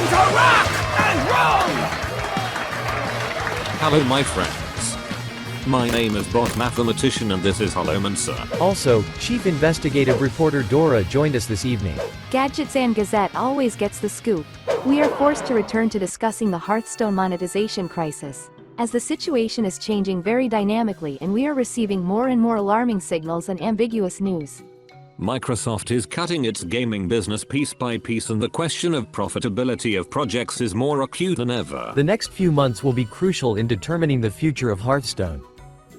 Time to rock and roll! Hello my friends. My name is Bot Mathematician and this is Holomancer. Also, Chief Investigative Reporter Dora joined us this evening. Gadgets and Gazette always gets the scoop. We are forced to return to discussing the Hearthstone monetization crisis, as the situation is changing very dynamically and we are receiving more and more alarming signals and ambiguous news. Microsoft is cutting its gaming business piece by piece and the question of profitability of projects is more acute than ever. The next few months will be crucial in determining the future of Hearthstone.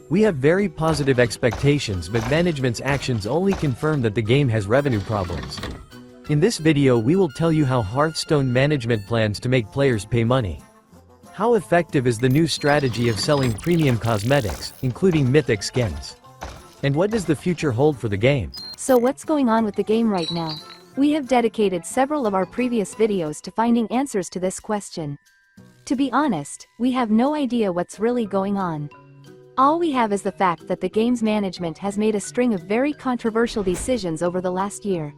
We have very positive expectations, but management's actions only confirm that the game has revenue problems. In this video we will tell you how Hearthstone management plans to make players pay money. How effective is the new strategy of selling premium cosmetics, including mythic skins? And what does the future hold for the game? So what's going on with the game right now? We have dedicated several of our previous videos to finding answers to this question. To be honest, we have no idea what's really going on. All we have is the fact that the game's management has made a string of very controversial decisions over the last year.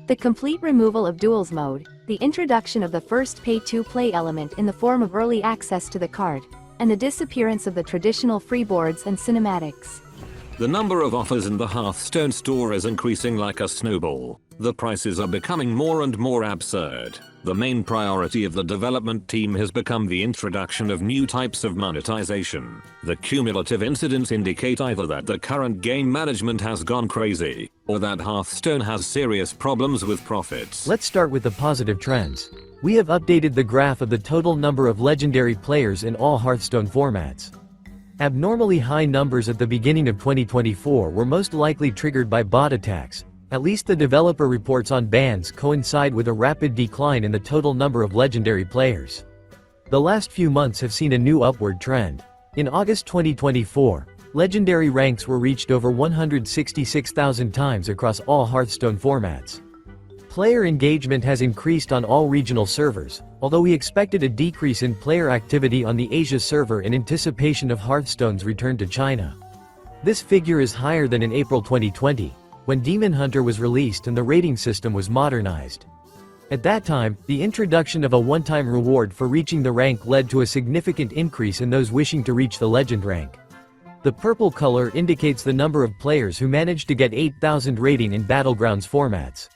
The complete removal of duels mode, the introduction of the first pay-to-play element in the form of early access to the card, and the disappearance of the traditional free boards and cinematics. The number of offers in the Hearthstone store is increasing like a snowball. The prices are becoming more and more absurd. The main priority of the development team has become the introduction of new types of monetization. The cumulative incidents indicate either that the current game management has gone crazy, or that Hearthstone has serious problems with profits. Let's start with the positive trends. We have updated the graph of the total number of legendary players in all Hearthstone formats. Abnormally high numbers at the beginning of 2024 were most likely triggered by bot attacks. At least the developer reports on bans coincide with a rapid decline in the total number of legendary players. The last few months have seen a new upward trend. In August 2024, legendary ranks were reached over 166,000 times across all Hearthstone formats. Player engagement has increased on all regional servers, although we expected a decrease in player activity on the Asia server in anticipation of Hearthstone's return to China. This figure is higher than in April 2020, when Demon Hunter was released and the rating system was modernized. At that time, the introduction of a one-time reward for reaching the rank led to a significant increase in those wishing to reach the legend rank. The purple color indicates the number of players who managed to get 8,000 rating in Battlegrounds formats.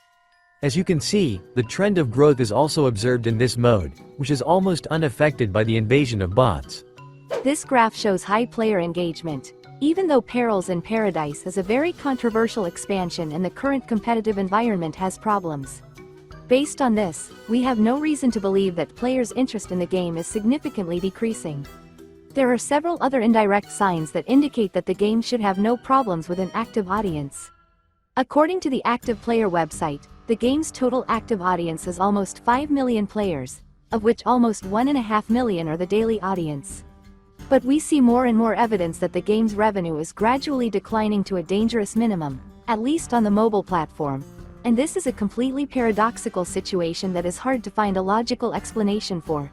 As you can see, the trend of growth is also observed in this mode, which is almost unaffected by the invasion of bots. This graph shows high player engagement. Even though Perils in Paradise is a very controversial expansion and the current competitive environment has problems. Based on this, we have no reason to believe that players' interest in the game is significantly decreasing. There are several other indirect signs that indicate that the game should have no problems with an active audience. According to the Active Player website, the game's total active audience is almost 5 million players, of which almost 1.5 million are the daily audience. But we see more and more evidence that the game's revenue is gradually declining to a dangerous minimum, at least on the mobile platform, and this is a completely paradoxical situation that is hard to find a logical explanation for.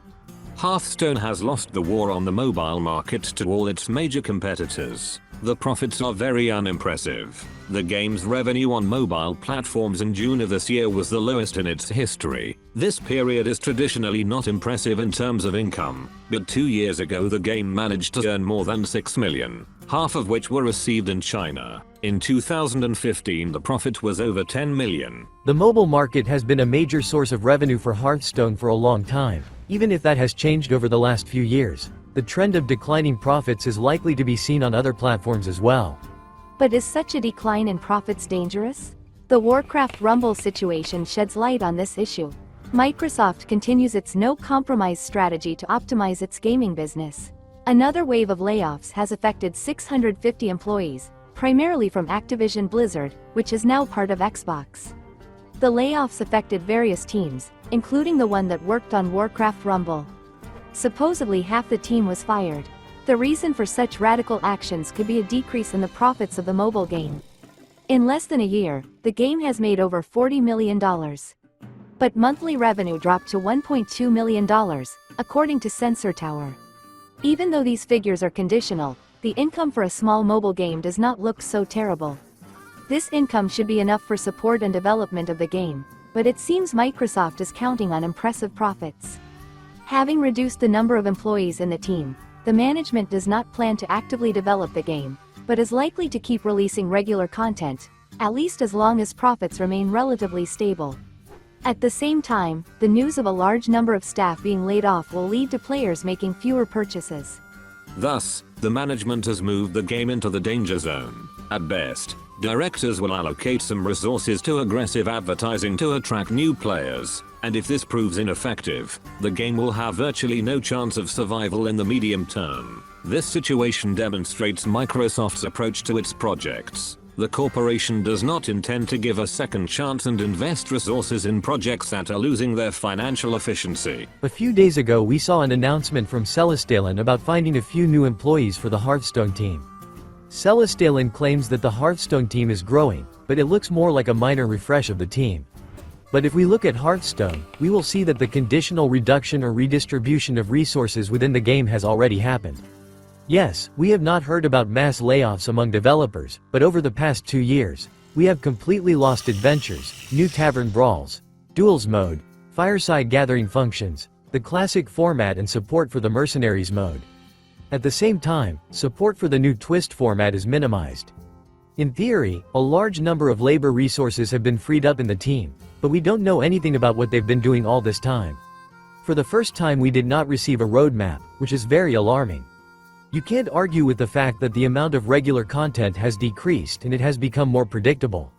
Hearthstone has lost the war on the mobile market to all its major competitors. The profits are very unimpressive. The game's revenue on mobile platforms in June of this year was the lowest in its history. This period is traditionally not impressive in terms of income, but 2 years ago the game managed to earn more than 6 million, half of which were received in China. In 2015 the profit was over 10 million. The mobile market has been a major source of revenue for Hearthstone for a long time. Even if that has changed over the last few years, the trend of declining profits is likely to be seen on other platforms as well. But is such a decline in profits dangerous? The Warcraft Rumble situation sheds light on this issue. Microsoft continues its no-compromise strategy to optimize its gaming business. Another wave of layoffs has affected 650 employees, primarily from Activision Blizzard, which is now part of Xbox. The layoffs affected various teams, including the one that worked on Warcraft Rumble. Supposedly half the team was fired. The reason for such radical actions could be a decrease in the profits of the mobile game. In less than a year, the game has made over $40 million. But monthly revenue dropped to $1.2 million, according to Sensor Tower. Even though these figures are conditional, the income for a small mobile game does not look so terrible. This income should be enough for support and development of the game. but it seems Microsoft is counting on impressive profits. Having reduced the number of employees in the team, the management does not plan to actively develop the game, but is likely to keep releasing regular content, at least as long as profits remain relatively stable. At the same time, the news of a large number of staff being laid off will lead to players making fewer purchases. Thus, the management has moved the game into the danger zone. At best, directors will allocate some resources to aggressive advertising to attract new players, and if this proves ineffective, the game will have virtually no chance of survival in the medium term. This situation demonstrates Microsoft's approach to its projects. The corporation does not intend to give a second chance and invest resources in projects that are losing their financial efficiency. A few days ago we saw an announcement from SUBTITLES about finding a few new employees for the Hearthstone team. SUBTITLES claims that the Hearthstone team is growing, but it looks more like a minor refresh of the team. But if we look at Hearthstone, we will see that the conditional reduction or redistribution of resources within the game has already happened. Yes, we have not heard about mass layoffs among developers, but over the past 2 years, we have completely lost adventures, new tavern brawls, duels mode, fireside gathering functions, the classic format and support for the mercenaries mode. At the same time, support for the new twist format is minimized. In theory, a large number of labor resources have been freed up in the team, but we don't know anything about what they've been doing all this time. For the first time we did not receive a roadmap, which is very alarming. You can't argue with the fact that the amount of regular content has decreased and it has become more predictable.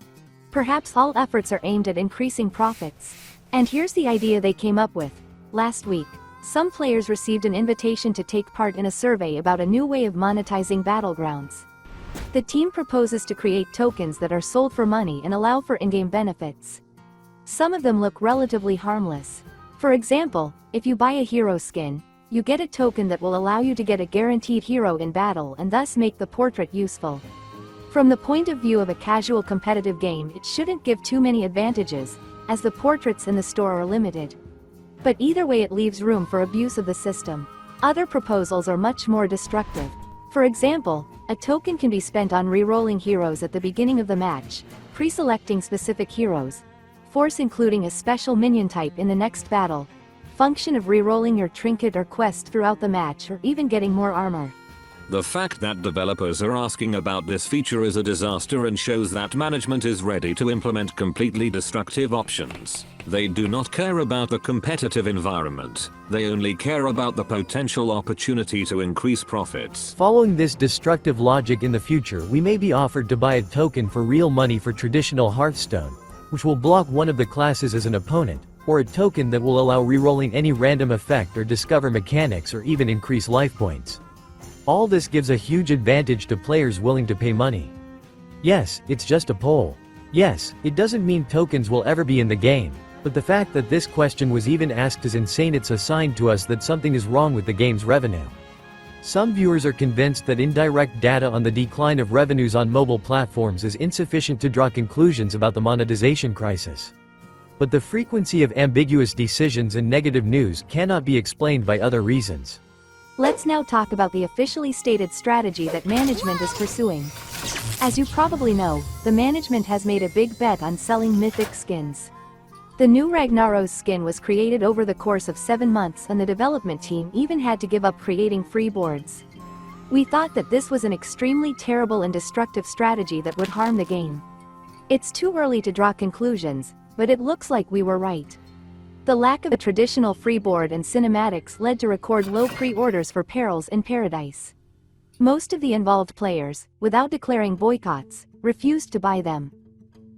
Perhaps all efforts are aimed at increasing profits. And here's the idea they came up with. Last week, some players received an invitation to take part in a survey about a new way of monetizing battlegrounds. The team proposes to create tokens that are sold for money and allow for in-game benefits. Some of them look relatively harmless. For example, if you buy a hero skin, you get a token that will allow you to get a guaranteed hero in battle and thus make the portrait useful. From the point of view of a casual competitive game, it shouldn't give too many advantages, as the portraits in the store are limited. But either way it leaves room for abuse of the system. Other proposals are much more destructive. For example, a token can be spent on re-rolling heroes at the beginning of the match, pre-selecting specific heroes, force including a special minion type in the next battle, function of re-rolling your trinket or quest throughout the match, or even getting more armor. The fact that developers are asking about this feature is a disaster and shows that management is ready to implement completely destructive options. They do not care about the competitive environment, they only care about the potential opportunity to increase profits. Following this destructive logic in the future, we may be offered to buy a token for real money for traditional Hearthstone, which will block one of the classes as an opponent, or a token that will allow rerolling any random effect or discover mechanics or even increase life points. All this gives a huge advantage to players willing to pay money. Yes, it's just a poll. Yes, it doesn't mean tokens will ever be in the game, but the fact that this question was even asked is insane. It's a sign to us that something is wrong with the game's revenue. Some viewers are convinced that indirect data on the decline of revenues on mobile platforms is insufficient to draw conclusions about the monetization crisis. But the frequency of ambiguous decisions and negative news cannot be explained by other reasons. Let's now talk about the officially stated strategy that management is pursuing. As you probably know, the management has made a big bet on selling mythic skins. The new Ragnaros skin was created over the course of 7 months, and the development team even had to give up creating free boards. We thought that this was an extremely terrible and destructive strategy that would harm the game. It's too early to draw conclusions, but it looks like we were right. The lack of a traditional free board and cinematics led to record low pre-orders for Perils in Paradise. Most of the involved players, without declaring boycotts, refused to buy them.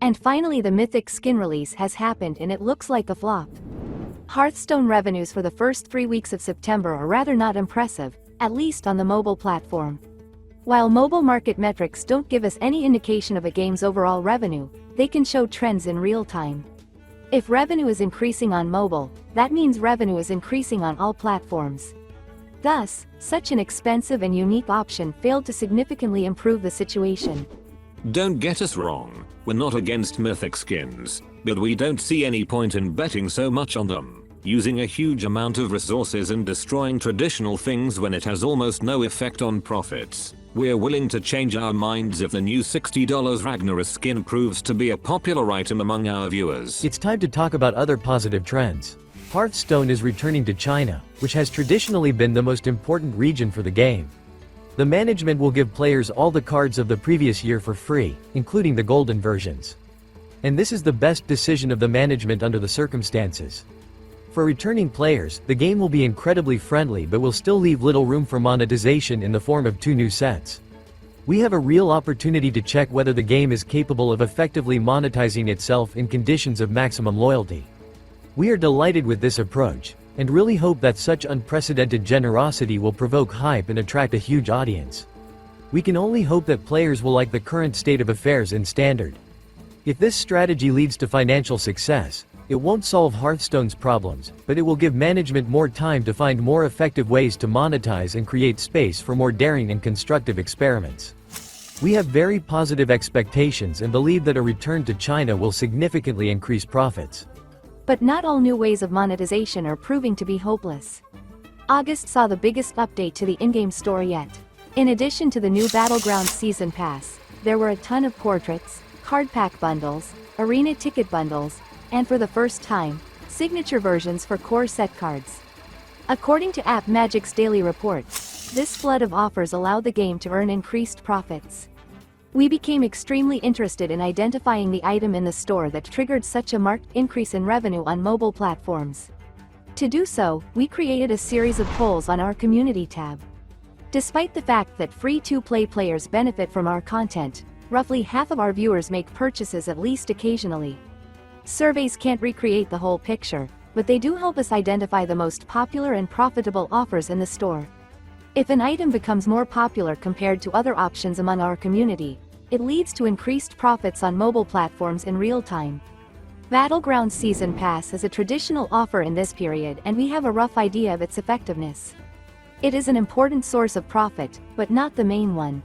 And finally the mythic skin release has happened and it looks like a flop. Hearthstone revenues for the first 3 weeks of September are rather not impressive, at least on the mobile platform. While mobile market metrics don't give us any indication of a game's overall revenue, they can show trends in real time. If revenue is increasing on mobile, that means revenue is increasing on all platforms. Thus, such an expensive and unique option failed to significantly improve the situation. Don't get us wrong, we're not against mythic skins, but we don't see any point in betting so much on them, using a huge amount of resources and destroying traditional things when it has almost no effect on profits. We're willing to change our minds if the new $60 Ragnaros skin proves to be a popular item among our viewers. It's time to talk about other positive trends. Hearthstone is returning to China, which has traditionally been the most important region for the game. The management will give players all the cards of the previous year for free, including the golden versions. And this is the best decision of the management under the circumstances. For returning players, the game will be incredibly friendly but will still leave little room for monetization in the form of 2 new sets. We have a real opportunity to check whether the game is capable of effectively monetizing itself in conditions of maximum loyalty. We are delighted with this approach, and really hope that such unprecedented generosity will provoke hype and attract a huge audience. We can only hope that players will like the current state of affairs in Standard. If this strategy leads to financial success, it won't solve Hearthstone's problems, but it will give management more time to find more effective ways to monetize and create space for more daring and constructive experiments. We have very positive expectations and believe that a return to China will significantly increase profits. But not all new ways of monetization are proving to be hopeless. August saw the biggest update to the in-game store yet. In addition to the new Battlegrounds Season Pass, there were a ton of portraits, card pack bundles, arena ticket bundles, and for the first time, signature versions for core set cards. According to App Magic's daily reports, this flood of offers allowed the game to earn increased profits. We became extremely interested in identifying the item in the store that triggered such a marked increase in revenue on mobile platforms. To do so, we created a series of polls on our community tab. Despite the fact that free-to-play players benefit from our content, roughly half of our viewers make purchases at least occasionally. Surveys can't recreate the whole picture, but they do help us identify the most popular and profitable offers in the store. If an item becomes more popular compared to other options among our community, it leads to increased profits on mobile platforms in real time. Battlegrounds Season Pass is a traditional offer in this period and we have a rough idea of its effectiveness. It is an important source of profit, but not the main one.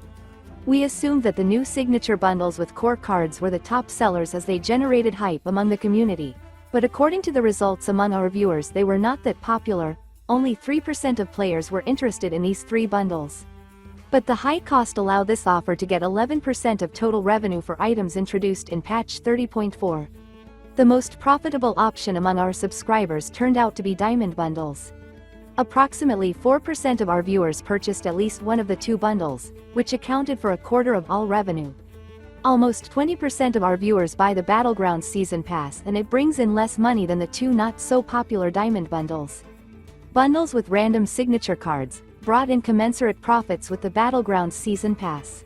We assumed that the new signature bundles with core cards were the top sellers as they generated hype among the community, but according to the results among our viewers they were not that popular. Only 3% of players were interested in these 3 bundles. But the high cost allowed this offer to get 11% of total revenue for items introduced in patch 30.4. The most profitable option among our subscribers turned out to be diamond bundles. Approximately 4% of our viewers purchased at least one of the 2 bundles, which accounted for a quarter of all revenue. Almost 20% of our viewers buy the Battlegrounds Season Pass and it brings in less money than the 2 not-so-popular diamond bundles. Bundles with random signature cards brought in commensurate profits with the Battlegrounds Season Pass.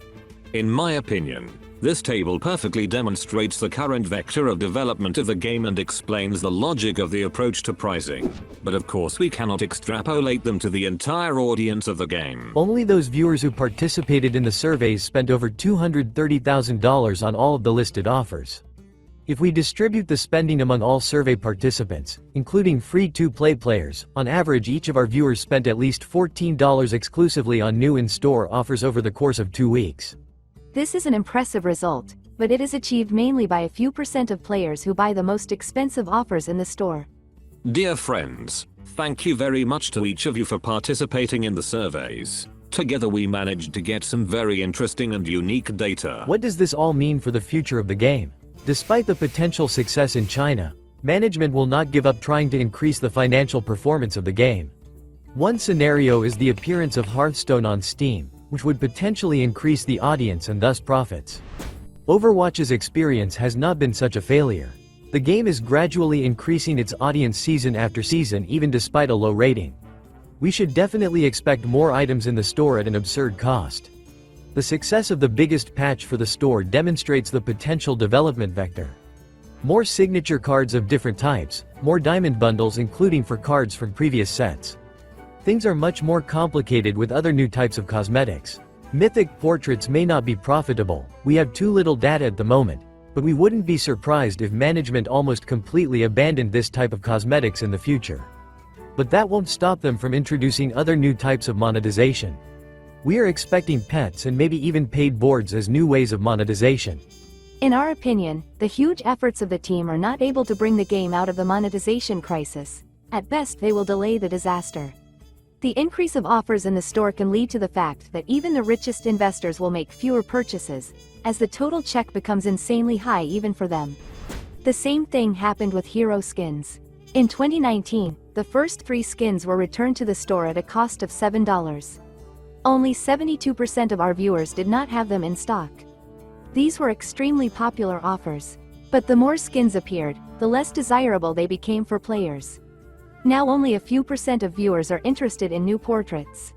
In my opinion, this table perfectly demonstrates the current vector of development of the game and explains the logic of the approach to pricing. But of course we cannot extrapolate them to the entire audience of the game. Only those viewers who participated in the surveys spent over $230,000 on all of the listed offers. If we distribute the spending among all survey participants, including free-to-play players, on average each of our viewers spent at least $14 exclusively on new in-store offers over the course of 2 weeks. This is an impressive result, but it is achieved mainly by a few % of players who buy the most expensive offers in the store. Dear friends, thank you very much to each of you for participating in the surveys. Together we managed to get some very interesting and unique data. What does this all mean for the future of the game? Despite the potential success in China, management will not give up trying to increase the financial performance of the game. One scenario is the appearance of Hearthstone on Steam, which would potentially increase the audience and thus profits. Overwatch's experience has not been such a failure. The game is gradually increasing its audience season after season even despite a low rating. We should definitely expect more items in the store at an absurd cost. The success of the biggest patch for the store demonstrates the potential development vector. More signature cards of different types, more diamond bundles including for cards from previous sets. Things are much more complicated with other new types of cosmetics. Mythic portraits may not be profitable, we have too little data at the moment, but we wouldn't be surprised if management almost completely abandoned this type of cosmetics in the future. But that won't stop them from introducing other new types of monetization. We are expecting pets and maybe even paid boards as new ways of monetization. In our opinion, the huge efforts of the team are not able to bring the game out of the monetization crisis. At best they will delay the disaster. The increase of offers in the store can lead to the fact that even the richest investors will make fewer purchases, as the total check becomes insanely high even for them. The same thing happened with hero skins. In 2019, the first 3 skins were returned to the store at a cost of $7. Only 72% of our viewers did not have them in stock. These were extremely popular offers. But the more skins appeared, the less desirable they became for players. Now only a few % of viewers are interested in new portraits.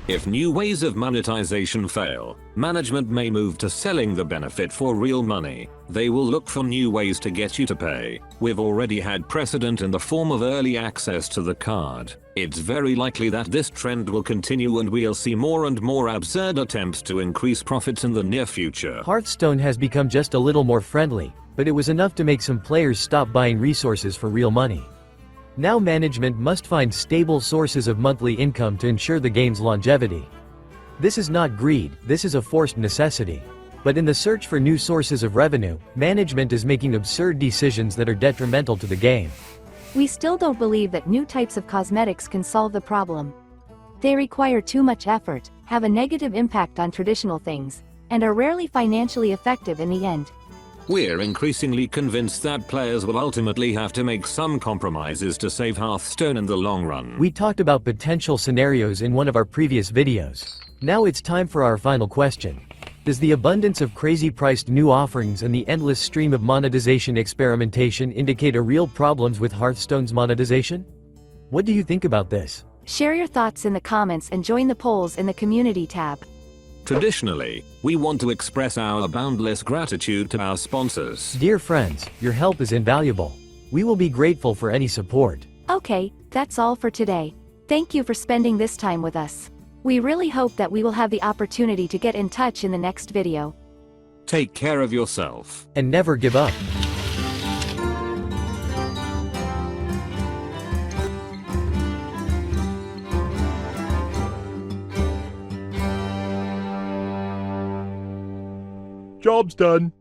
If new ways of monetization fail, management may move to selling the benefit for real money. They will look for new ways to get you to pay. We've already had precedent in the form of early access to the card. It's very likely that this trend will continue and we'll see more and more absurd attempts to increase profits in the near future. Hearthstone has become just a little more friendly, but it was enough to make some players stop buying resources for real money. Now management must find stable sources of monthly income to ensure the game's longevity. This is not greed, this is a forced necessity. But in the search for new sources of revenue, management is making absurd decisions that are detrimental to the game. We still don't believe that new types of cosmetics can solve the problem. They require too much effort, have a negative impact on traditional things, and are rarely financially effective in the end. We're increasingly convinced that players will ultimately have to make some compromises to save Hearthstone in the long run. We talked about potential scenarios in one of our previous videos. Now it's time for our final question. Does the abundance of crazy-priced new offerings and the endless stream of monetization experimentation indicate a real problems with Hearthstone's monetization? What do you think about this? Share your thoughts in the comments and join the polls in the community tab. Traditionally, we want to express our boundless gratitude to our sponsors. Dear friends, your help is invaluable. We will be grateful for any support. Okay, that's all for today. Thank you for spending this time with us. We really hope that we will have the opportunity to get in touch in the next video. Take care of yourself. And never give up. Job's done.